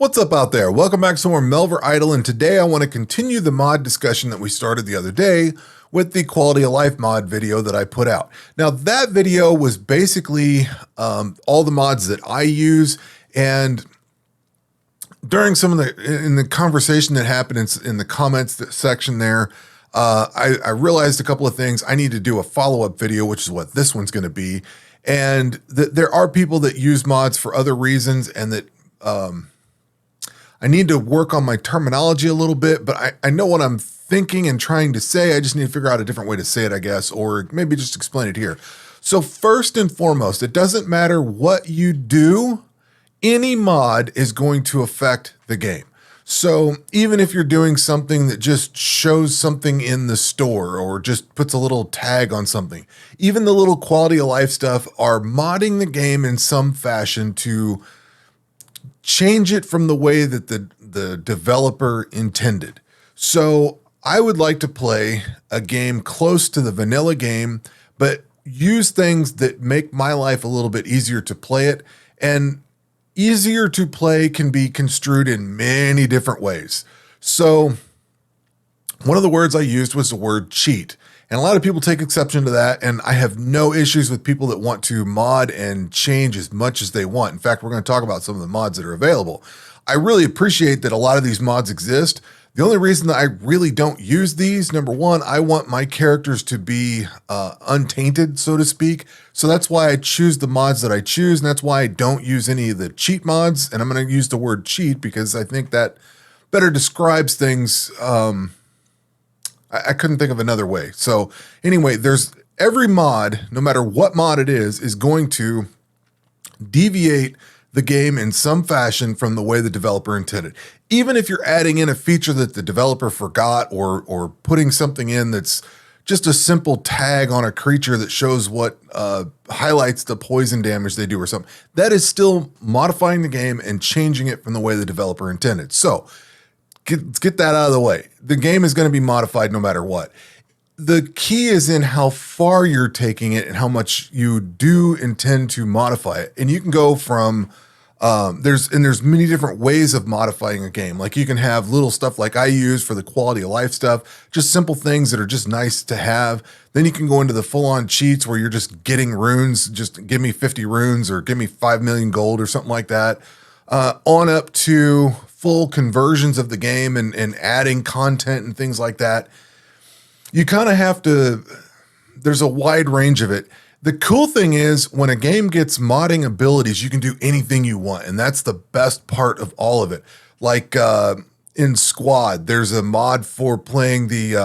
What's up out there? Welcome back to more Melvor Idle, and today I want to continue the mod discussion that we started the other day with the quality of life mod video that I put out. Now that video was basically all the mods that I use, and during some of the conversation that happened in the comments section there, I realized a couple of things. I need to do a follow-up video, which is what this one's going to be, and there are people that use mods for other reasons, and that I need to work on my terminology a little bit, but I know what I'm thinking and trying to say. I just need to figure out a different way to say it, I guess, or maybe just explain it here. So first and foremost, it doesn't matter what you do, any mod is going to affect the game. So even if you're doing something that just shows something in the store or just puts a little tag on something, even the little quality of life stuff are modding the game in some fashion to change it from the way that the developer intended. So I would like to play a game close to the vanilla game, but use things that make my life a little bit easier to play it. And easier to play can be construed in many different ways. So one of the words I used was the word cheat. And a lot of people take exception to that, and I have no issues with people that want to mod and change as much as they want. In fact, we're going to talk about some of the mods that are available. I really appreciate that a lot of these mods exist. The only reason that I really don't use these, number one, I want my characters to be untainted, so to speak. So that's why I choose the mods that I choose, and that's why I don't use any of the cheat mods. And I'm going to use the word cheat because I think that better describes things. I couldn't think of another way. So anyway, there's every mod, no matter what mod it is going to deviate the game in some fashion from the way the developer intended. Even if you're adding in a feature that the developer forgot, or putting something in that's just a simple tag on a creature that shows what highlights the poison damage they do or something, that is still modifying the game and changing it from the way the developer intended. So let's get that out of the way. The game is going to be modified no matter what. The key is in how far you're taking it and how much you do intend to modify it. And you can go from, there's many different ways of modifying a game. Like you can have little stuff like I use for the quality of life stuff, just simple things that are just nice to have. Then you can go into the full-on cheats where you're just getting runes, just give me 50 runes or give me 5 million gold or something like that. On up to full conversions of the game and adding content and things like that. You kind of have to, there's a wide range of it. The cool thing is when a game gets modding abilities, you can do anything you want. And that's the best part of all of it. Like in Squad, there's a mod for playing the,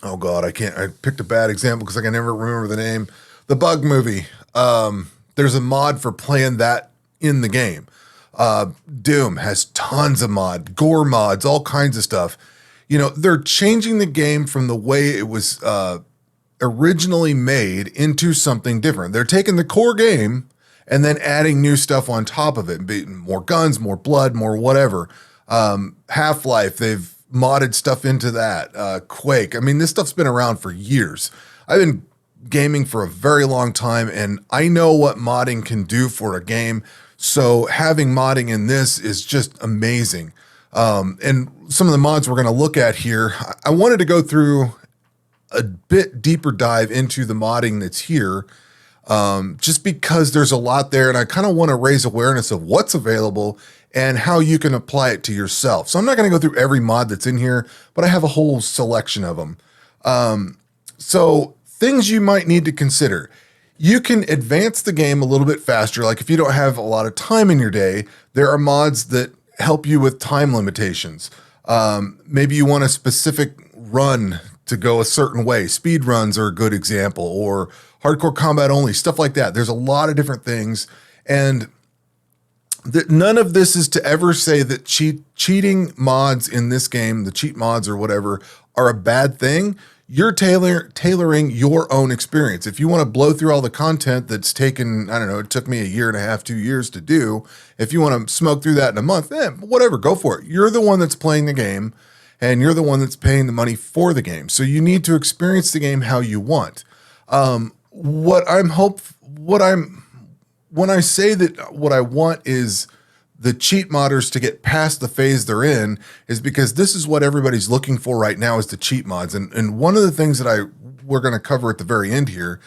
oh God, I picked a bad example because I can never remember the name. The Bug Movie. There's a mod for playing that in the game. Doom has tons of gore mods, all kinds of stuff. You know, they're changing the game from the way it was originally made into something different. They're taking the core game and then adding new stuff on top of it. More guns, more blood, more whatever. Half-Life, they've modded stuff into that. Quake. I mean, this stuff's been around for years. I've been gaming for a very long time, and I know what modding can do for a game. So having modding in this is just amazing. And some of the mods we're going to look at here, I wanted to go through a bit deeper dive into the modding that's here, just because there's a lot there, and I kind of want to raise awareness of what's available and how you can apply it to yourself. So I'm not going to go through every mod that's in here, but I have a whole selection of them. So things you might need to consider. You can advance the game a little bit faster. Like if you don't have a lot of time in your day, there are mods that help you with time limitations. Maybe you want a specific run to go a certain way. Speed runs are a good example, or hardcore combat only, stuff like that. There's a lot of different things. And none of this is to ever say that cheating mods in this game, the cheat mods or whatever, are a bad thing. You're tailoring your own experience. If you want to blow through all the content that's taken, I don't know, it took me 1.5 years, 2 years to do. If you want to smoke through that in a month, whatever, go for it. You're the one that's playing the game, and you're the one that's paying the money for the game. So you need to experience the game how you want. When I say that what I want is the cheat modders to get past the phase they're in is because this is what everybody's looking for right now is the cheat mods. And one of the things that we're going to cover at the very end here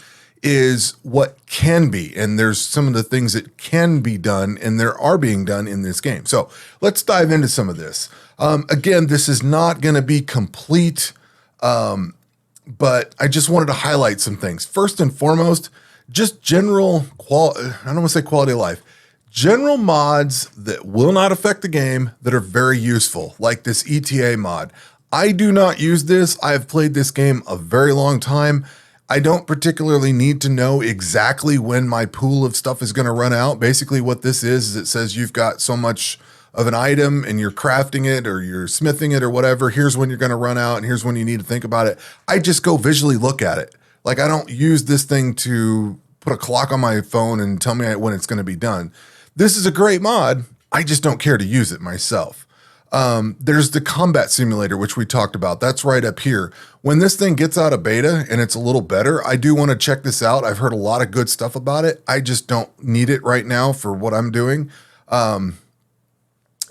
is what can be. And there's some of the things that can be done and there are being done in this game. So let's dive into some of this. Again, this is not going to be complete, but I just wanted to highlight some things. First and foremost, just general I don't want to say quality of life. General mods that will not affect the game that are very useful, like this ETA mod. I do not use this. I have played this game a very long time. I don't particularly need to know exactly when my pool of stuff is going to run out. Basically what this is it says you've got so much of an item and you're crafting it or you're smithing it or whatever. Here's when you're going to run out and here's when you need to think about it. I just go visually look at it. Like I don't use this thing to put a clock on my phone and tell me when it's going to be done. This is a great mod. I just don't care to use it myself. There's the combat simulator, which we talked about. That's right up here. When this thing gets out of beta and it's a little better, I do want to check this out. I've heard a lot of good stuff about it. I just don't need it right now for what I'm doing. And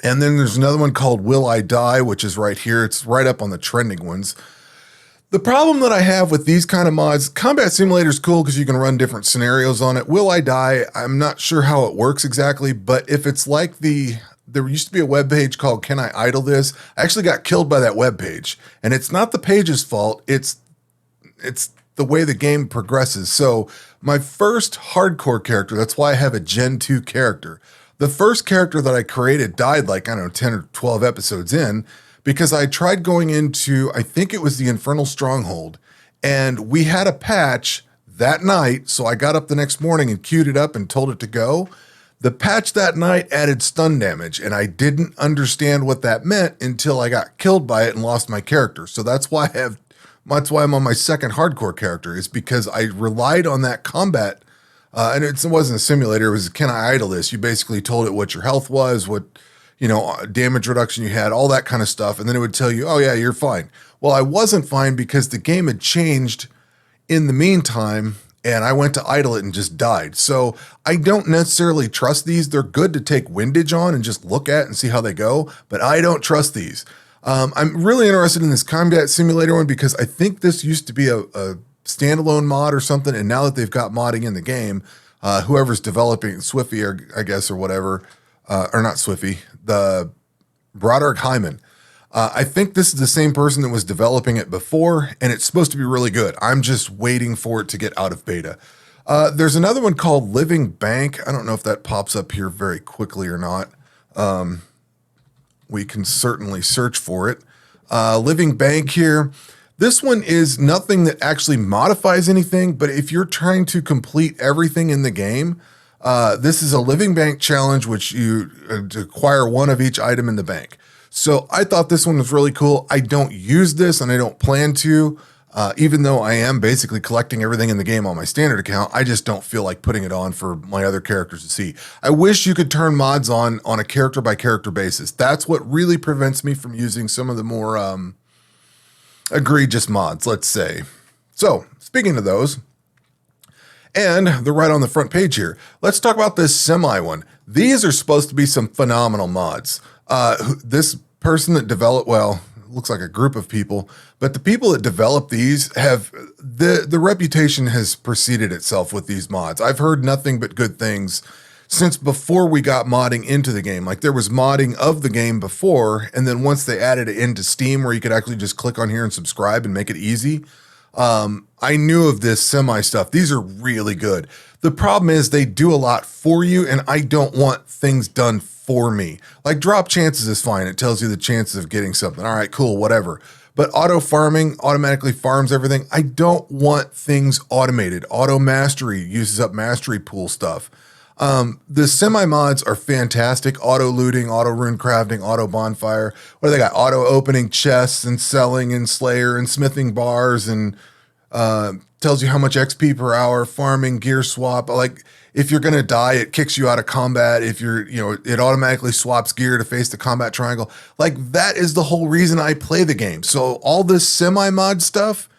then there's another one called Will I Die, which is right here. It's right up on the trending ones. The problem that I have with these kind of mods, Combat Simulator is cool because you can run different scenarios on it. Will I Die? I'm not sure how it works exactly, but if it's like there used to be a web page called Can I Idle This? I actually got killed by that web page, and it's not the page's fault. It's the way the game progresses. So my first hardcore character, that's why I have a Gen 2 character. The first character that I created died like, I don't know, 10 or 12 episodes in, because I tried going into, I think it was the Infernal Stronghold, and we had a patch that night, so I got up the next morning and queued it up and told it to go. The patch that night added stun damage, and I didn't understand what that meant until I got killed by it and lost my character. So that's why I'm on my second hardcore character, is because I relied on that combat, and it wasn't a simulator, it was Can I Idle This? You basically told it what your health was, what damage reduction you had, all that kind of stuff. And then it would tell you, oh yeah, you're fine. Well, I wasn't fine because the game had changed in the meantime and I went to idle it and just died. So I don't necessarily trust these. They're good to take windage on and just look at and see how they go, but I don't trust these. I'm really interested in this Combat Simulator one because I think this used to be a standalone mod or something. And now that they've got modding in the game, whoever's developing Swiffy or I guess, or whatever, or not Swiffy, the Broderick Hyman. I think this is the same person that was developing it before, and it's supposed to be really good. I'm just waiting for it to get out of beta. There's another one called Living Bank. I don't know if that pops up here very quickly or not. We can certainly search for it. Living Bank here. This one is nothing that actually modifies anything, but if you're trying to complete everything in the game, this is a living bank challenge, which you acquire one of each item in the bank. So I thought this one was really cool. I don't use this and I don't plan to, even though I am basically collecting everything in the game on my standard account. I just don't feel like putting it on for my other characters to see. I wish you could turn mods on a character by character basis. That's what really prevents me from using some of the more egregious mods, let's say. So speaking of those, and they're right on the front page here. Let's talk about this semi one. These are supposed to be some phenomenal mods. This person that developed, well, looks like a group of people, but the people that develop these have, the reputation has preceded itself with these mods. I've heard nothing but good things since before we got modding into the game. Like there was modding of the game before, and then once they added it into Steam where you could actually just click on here and subscribe and make it easy, I knew of this semi stuff. These are really good. The problem is they do a lot for you, and I don't want things done for me. Like drop chances is fine. It tells you the chances of getting something. All right, cool, whatever. But auto farming automatically farms everything. I don't want things automated. Auto mastery uses up mastery pool stuff. The semi mods are fantastic. Auto looting, auto rune crafting, auto bonfire. What do they got? Auto opening chests and selling and slayer and smithing bars, and tells you how much XP per hour, farming, gear swap. Like if you're going to die, it kicks you out of combat. If you're, it automatically swaps gear to face the combat triangle. Like that is the whole reason I play the game. So all this semi mod stuff,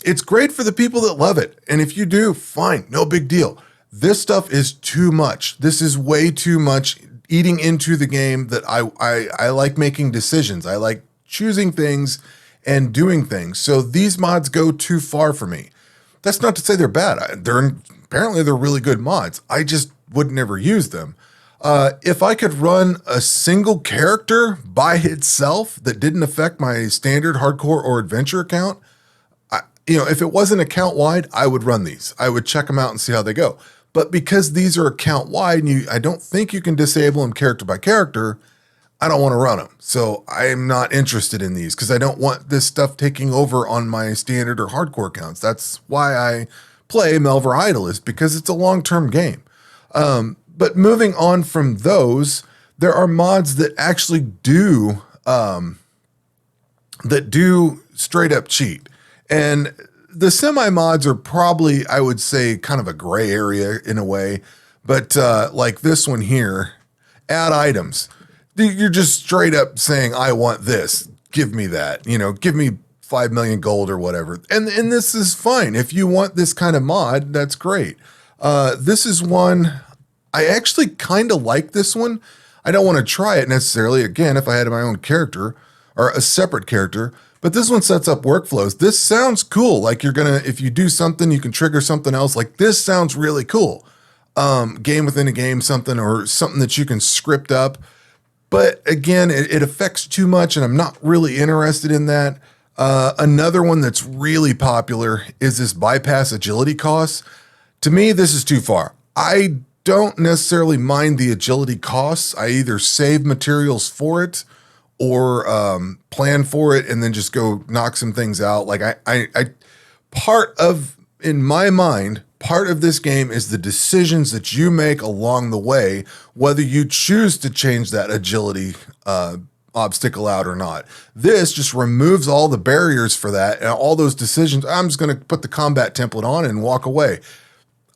it's great for the people that love it. And if you do, fine, no big deal. This stuff is too much. This is way too much, eating into the game that I like making decisions. I like choosing things and doing things. So these mods go too far for me. That's not to say they're bad. Apparently they're really good mods. I just would never use them. If I could run a single character by itself that didn't affect my standard hardcore or adventure account, if it wasn't account wide, I would run these. I would check them out and see how they go. But because these are account wide and I don't think you can disable them character by character, I don't want to run them. So I'm not interested in these because I don't want this stuff taking over on my standard or hardcore accounts. That's why I play Melvor Idle, is because it's a long-term game. But moving on from those, there are mods that actually do straight up cheat. And the semi-mods are probably, I would say, kind of a gray area in a way. But like this one here, add items. You're just straight up saying, I want this. Give me that. Give me 5 million gold or whatever. And this is fine. If you want this kind of mod, that's great. This is one, I actually kind of like this one. I don't want to try it necessarily, again, if I had my own character or a separate character. But this one sets up workflows. This sounds cool. Like if you do something, you can trigger something else. Like this sounds really cool. Game within a game, something that you can script up. But again, it affects too much and I'm not really interested in that. Another one that's really popular is this bypass agility costs. To me, this is too far. I don't necessarily mind the agility costs. I either save materials for it or plan for it and then just go knock some things out. Like in my mind, part of this game is the decisions that you make along the way, whether you choose to change that agility obstacle out or not. This just removes all the barriers for that and all those decisions. I'm just going to put the combat template on and walk away.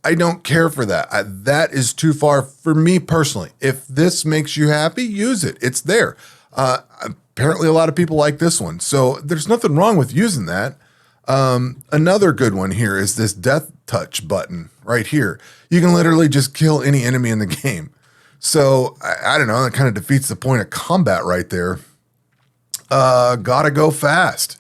I don't care for that. That is too far for me personally. If this makes you happy, use it. It's there. Apparently a lot of people like this one. So there's nothing wrong with using that. Another good one here is this death touch button right here. You can literally just kill any enemy in the game. So I don't know, that kind of defeats the point of combat right there. Gotta go fast.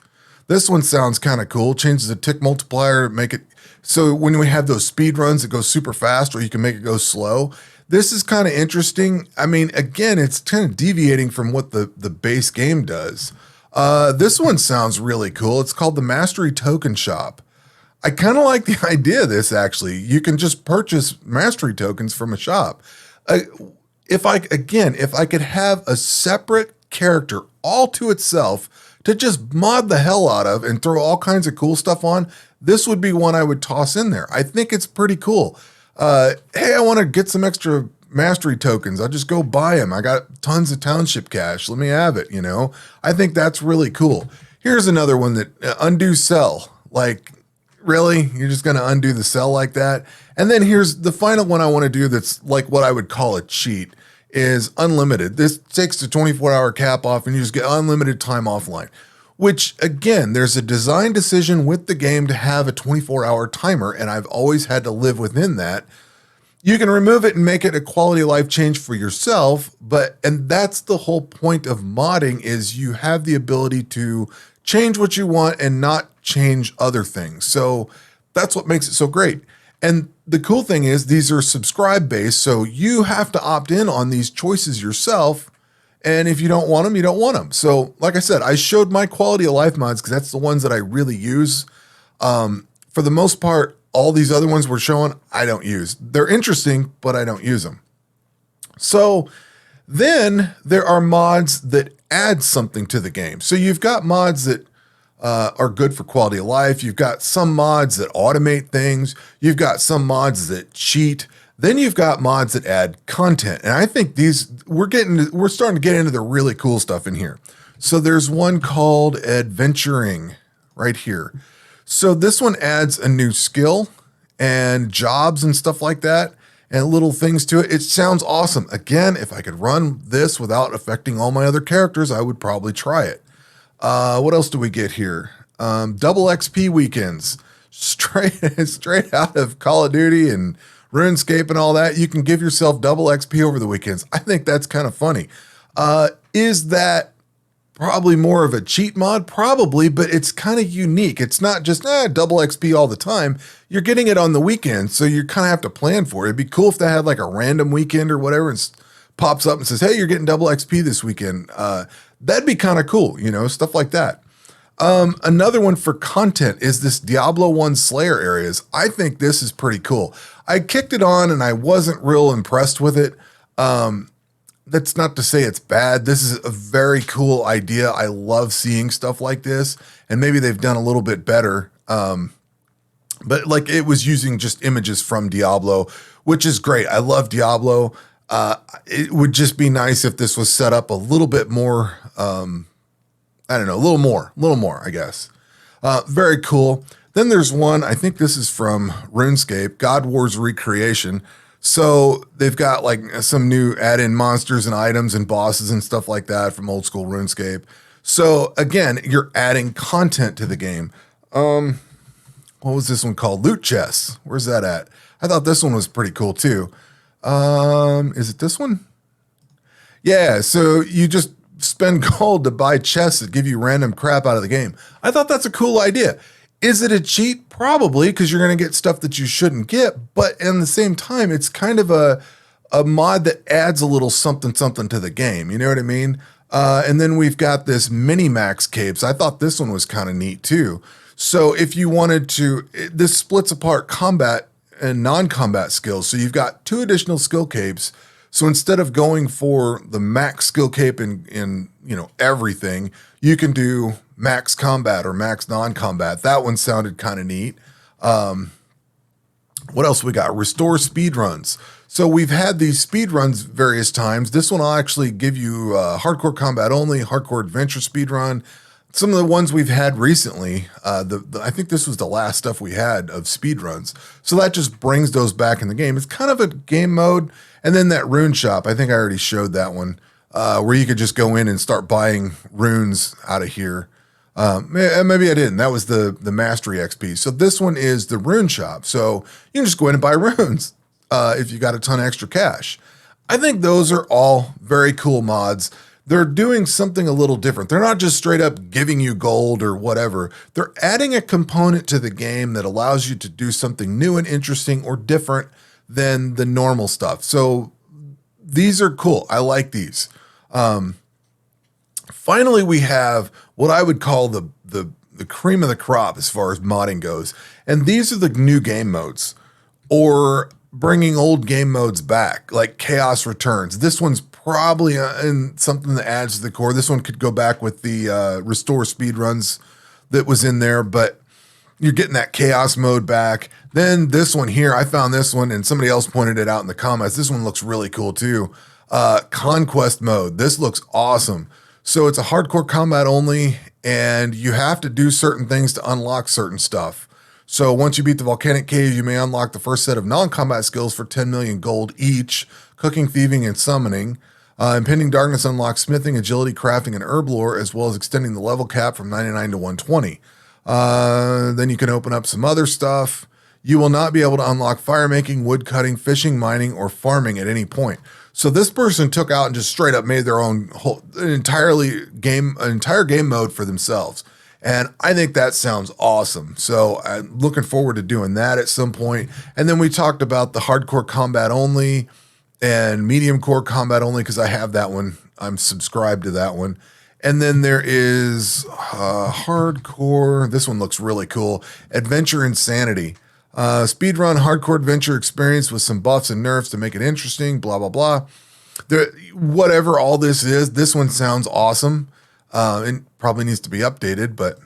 This one sounds kind of cool. Changes the tick multiplier, make it so when we have those speed runs, it goes super fast, or you can make it go slow. This is kind of interesting. I mean, again, it's kind of deviating from what the base game does. This one sounds really cool. It's called the Mastery Token Shop. I kind of like the idea of this, actually. You can just purchase mastery tokens from a shop. If I could have a separate character all to itself to just mod the hell out of and throw all kinds of cool stuff on, this would be one I would toss in there. I think it's pretty cool. Hey, I want to get some extra mastery tokens. I'll just go buy them. I got tons of township cash. Let me have it, I think that's really cool. Here's another one that undo sell. Like, really? You're just going to undo the sell like that? And then here's the final one I want to do that's like what I would call a cheat is unlimited. This takes the 24-hour cap off and you just get unlimited time offline. Which, again, there's a design decision with the game to have a 24-hour timer, and I've always had to live within that. You can remove it and make it a quality of life change for yourself, and that's the whole point of modding is you have the ability to change what you want and not change other things. So that's what makes it so great. And the cool thing is these are subscribe-based, so you have to opt in on these choices yourself. And if you don't want them, you don't want them. So like I said, I showed my quality of life mods because that's the ones that I really use. For the most part, all these other ones we're showing, I don't use. They're interesting, but I don't use them. So then there are mods that add something to the game. So you've got mods that are good for quality of life. You've got some mods that automate things. You've got some mods that cheat. Then you've got mods that add content. And I think we're starting to get into the really cool stuff in here. So there's one called adventuring right here. So this one adds a new skill and jobs and stuff like that and little things to it. It sounds awesome. Again, if I could run this without affecting all my other characters, I would probably try it. What else do we get here? Double XP weekends, straight out of Call of Duty and RuneScape and all that, you can give yourself double XP over the weekends. I think that's kind of funny. Is that probably more of a cheat mod? Probably, but it's kind of unique. It's not just double XP all the time. You're getting it on the weekend, so you kind of have to plan for it. It'd be cool if they had like a random weekend or whatever and pops up and says, hey, you're getting double XP this weekend. That'd be kind of cool, stuff like that. Another one for content is this Diablo 1 Slayer areas. I think this is pretty cool. I kicked it on and I wasn't real impressed with it. That's not to say it's bad. This is a very cool idea. I love seeing stuff like this, and maybe they've done a little bit better. But like it was using just images from Diablo, which is great. I love Diablo. It would just be nice if this was set up a little bit more, I don't know, a little more, I guess. Very cool. Then there's one, I think this is from RuneScape, God Wars Recreation. So they've got like some new add-in monsters and items and bosses and stuff like that from old school RuneScape. So again, you're adding content to the game. What was this one called? Loot Chests. Where's that at? I thought this one was pretty cool too. Is it this one? Yeah, so you just spend gold to buy chests that give you random crap out of the game. I thought that's a cool idea. Is it a cheat? Probably, because you're going to get stuff that you shouldn't get. But at the same time, it's kind of a mod that adds a little something to the game. You know what I mean? And then we've got this mini max capes. I thought this one was kind of neat too. So if you wanted to, this splits apart combat and non-combat skills. So you've got 2 additional skill capes. So instead of going for the max skill cape in everything, you can do max combat or max non-combat. That one sounded kind of neat. What else we got? Restore speed runs. So we've had these speed runs various times. This one will actually give you hardcore combat only, hardcore adventure speed run. Some of the ones we've had recently, I think this was the last stuff we had of speed runs. So that just brings those back in the game. It's kind of a game mode. And then that rune shop, I think I already showed that one, where you could just go in and start buying runes out of here. Maybe I didn't. That was the mastery XP. So this one is the rune shop. So you can just go in and buy runes if you got a ton of extra cash. I think those are all very cool mods. They're doing something a little different. They're not just straight up giving you gold or whatever. They're adding a component to the game that allows you to do something new and interesting or different than the normal stuff. So these are cool. I like these. Finally, we have what I would call the cream of the crop as far as modding goes. And these are the new game modes or bringing old game modes back, like Chaos Returns. This one's probably in something that adds to the core. This one could go back with the restore speed runs that was in there, but you're getting that chaos mode back. Then this one here, I found this one and somebody else pointed it out in the comments. This one looks really cool too. Conquest mode. This looks awesome. So it's a hardcore combat only, and you have to do certain things to unlock certain stuff. So once you beat the volcanic cave, you may unlock the first set of non-combat skills for 10 million gold each: cooking, thieving, and summoning. Impending Darkness unlocks smithing, agility, crafting, and herb lore, as well as extending the level cap from 99 to 120. Then you can open up some other stuff. You will not be able to unlock fire making, wood cutting, fishing, mining, or farming at any point. So this person took out and just straight up made their own entire game mode for themselves. And I think that sounds awesome. So I'm looking forward to doing that at some point. And then we talked about the hardcore combat only and medium core combat only, because I have that one. I'm subscribed to that one. And then there is hardcore. This one looks really cool. Adventure Insanity. Speedrun hardcore adventure experience with some buffs and nerfs to make it interesting, blah, blah, blah. Whatever all this is, this one sounds awesome. It probably needs to be updated, but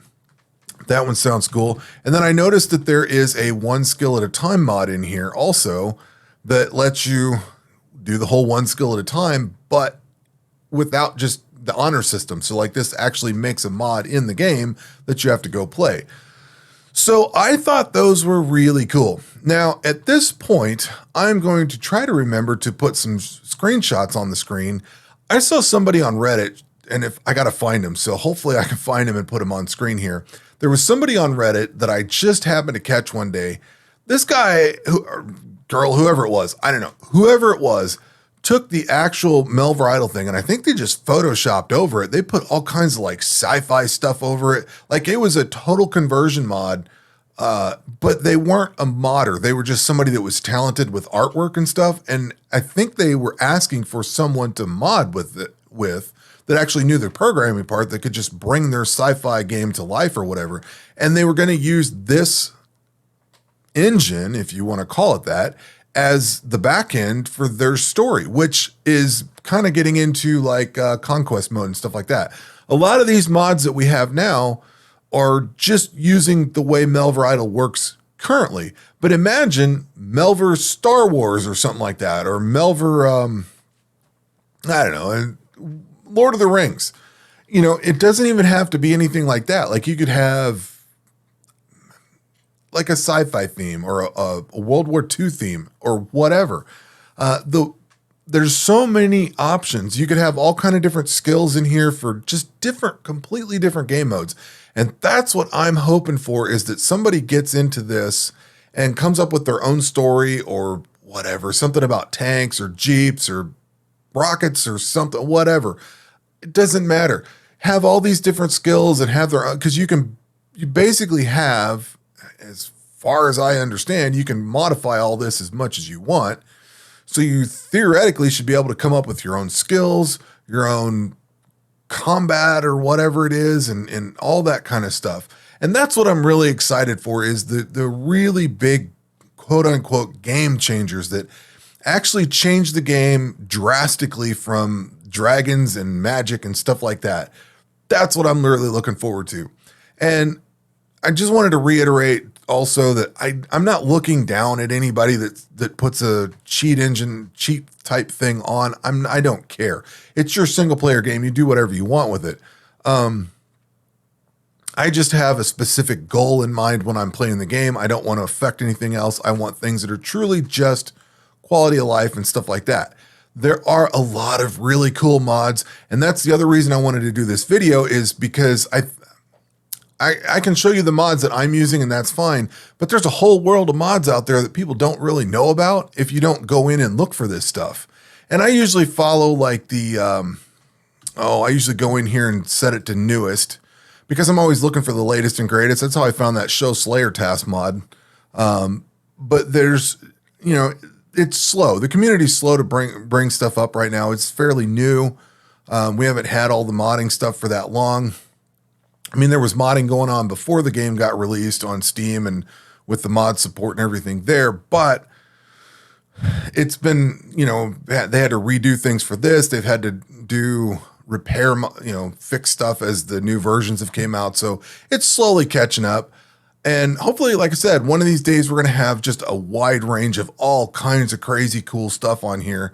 that one sounds cool. And then I noticed that there is a one skill at a time mod in here also that lets you do the whole one skill at a time, but without just the honor system. So like this actually makes a mod in the game that you have to go play. So I thought those were really cool. Now, at this point, I'm going to try to remember to put some screenshots on the screen. I saw somebody on Reddit, and if I got to find him, so hopefully I can find him and put him on screen here. There was somebody on Reddit that I just happened to catch one day. This guy, girl, whoever it was, I don't know, whoever it was, took the actual Melvor Idle thing, and I think they just photoshopped over it. They put all kinds of like sci-fi stuff over it. Like it was a total conversion mod, but they weren't a modder. They were just somebody that was talented with artwork and stuff. And I think they were asking for someone to mod with that actually knew the programming part, that could just bring their sci-fi game to life or whatever. And they were going to use this engine, if you want to call it that, as the back end for their story, which is kind of getting into like conquest mode and stuff like that. A lot of these mods that we have now are just using the way Melvor Idle works currently. But imagine Melvor Star Wars or something like that, or Melvor, I don't know, Lord of the Rings. You know, it doesn't even have to be anything like that. Like you could have like a sci-fi theme or a World War II theme or whatever. There's so many options. You could have all kind of different skills in here for just completely different game modes. And that's what I'm hoping for, is that somebody gets into this and comes up with their own story or whatever, something about tanks or jeeps or rockets or something, whatever. It doesn't matter. Have all these different skills and have their own, because you basically have, as far as I understand, you can modify all this as much as you want. So you theoretically should be able to come up with your own skills, your own combat or whatever it is, and all that kind of stuff. And that's what I'm really excited for, is the really big quote unquote game changers that actually change the game drastically from dragons and magic and stuff like that. That's what I'm really looking forward to. And I just wanted to reiterate also that I'm not looking down at anybody that puts a cheat type thing on. I don't care. It's your single player game. You do whatever you want with it. I just have a specific goal in mind when I'm playing the game. I don't want to affect anything else. I want things that are truly just quality of life and stuff like that. There are a lot of really cool mods, and that's the other reason I wanted to do this video, is because I can show you the mods that I'm using, and that's fine, but there's a whole world of mods out there that people don't really know about if you don't go in and look for this stuff. And I usually follow like I usually go in here and set it to newest, because I'm always looking for the latest and greatest. That's how I found that Show Slayer task mod. But there's, it's slow. The community's slow to bring stuff up right now. It's fairly new. We haven't had all the modding stuff for that long. I mean, there was modding going on before the game got released on Steam and with the mod support and everything there, but it's been, they had to redo things for this. They've had to do repair, fix stuff as the new versions have came out. So it's slowly catching up. And hopefully, like I said, one of these days we're going to have just a wide range of all kinds of crazy cool stuff on here.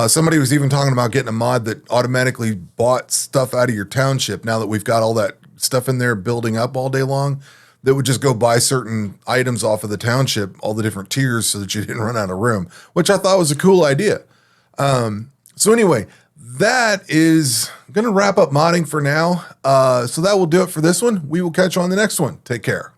Somebody was even talking about getting a mod that automatically bought stuff out of your township now that we've got all that stuff in there building up all day long, that would just go buy certain items off of the township, all the different tiers, so that you didn't run out of room, which I thought was a cool idea. So anyway, that is going to wrap up modding for now. So that will do it for this one. We will catch you on the next one. Take care.